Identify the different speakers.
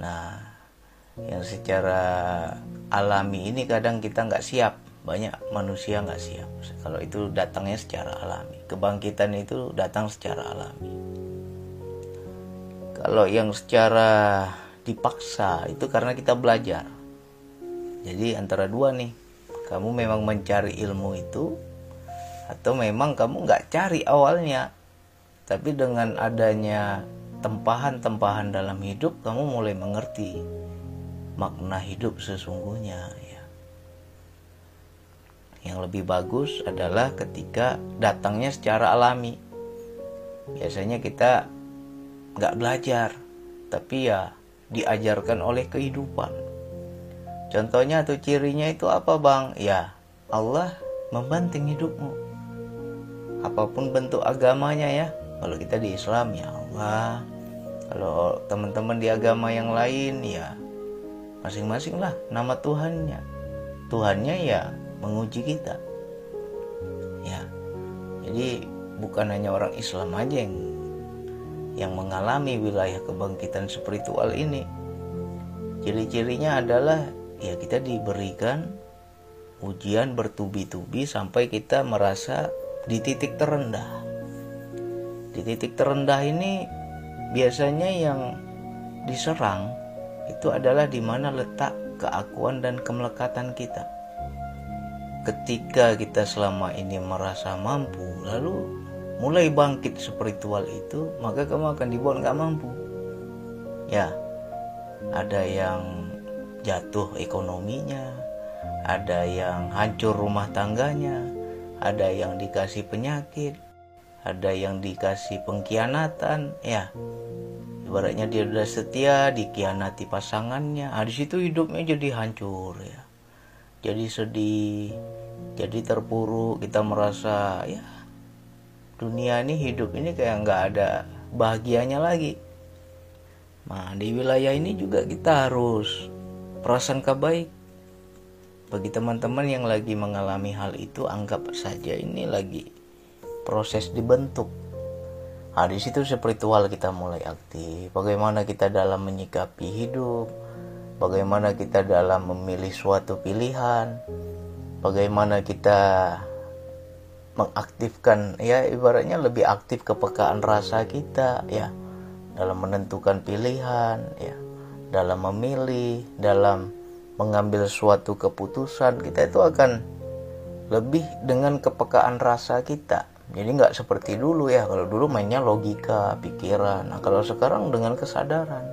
Speaker 1: Nah, yang secara alami ini kadang kita nggak siap. Banyak manusia nggak siap. Kalau itu datangnya secara alami. Kebangkitan itu datang secara alami. Kalau yang secara dipaksa itu karena kita belajar. Jadi antara dua nih. Kamu memang mencari ilmu itu, atau memang kamu nggak cari awalnya. Tapi dengan adanya tempahan-tempahan dalam hidup, kamu mulai mengerti makna hidup sesungguhnya ya. Yang lebih bagus adalah ketika datangnya secara alami. Biasanya kita nggak belajar, tapi ya diajarkan oleh kehidupan. Contohnya atau cirinya itu apa bang? Ya, Allah membanting hidupmu. Apapun bentuk agamanya ya. Kalau kita di Islam ya Allah. Kalau teman-teman di agama yang lain ya masing-masing lah nama Tuhannya. Tuhannya ya menguji kita. Ya. Jadi bukan hanya orang Islam aja yang mengalami wilayah kebangkitan spiritual ini. Ciri-cirinya adalah ya kita diberikan ujian bertubi-tubi sampai kita merasa di titik terendah. Di titik terendah ini biasanya yang diserang itu adalah di mana letak keakuan dan kemelekatan kita. Ketika kita selama ini merasa mampu, lalu mulai bangkit spiritual itu, maka kamu akan dibuat gak mampu. Ya, ada yang jatuh ekonominya, ada yang hancur rumah tangganya, ada yang dikasih penyakit, ada yang dikasih pengkhianatan, ya. Ibaratnya dia sudah setia, dikhianati pasangannya. Di situ hidupnya jadi hancur ya. Jadi sedih, jadi terpuruk, kita merasa ya dunia ini, hidup ini kayak nggak ada bahagianya lagi. Nah, di wilayah ini juga kita harus prasangka baik. Bagi teman-teman yang lagi mengalami hal itu, anggap saja ini lagi proses dibentuk. Di situ spiritual kita mulai aktif. Bagaimana kita dalam menyikapi hidup, bagaimana kita dalam memilih suatu pilihan, bagaimana kita mengaktifkan ya ibaratnya lebih aktif kepekaan rasa kita ya dalam menentukan pilihan ya, dalam memilih, dalam mengambil suatu keputusan. Kita itu akan lebih dengan kepekaan rasa kita. Jadi nggak seperti dulu ya. Kalau dulu mainnya logika, pikiran. Nah kalau sekarang dengan kesadaran.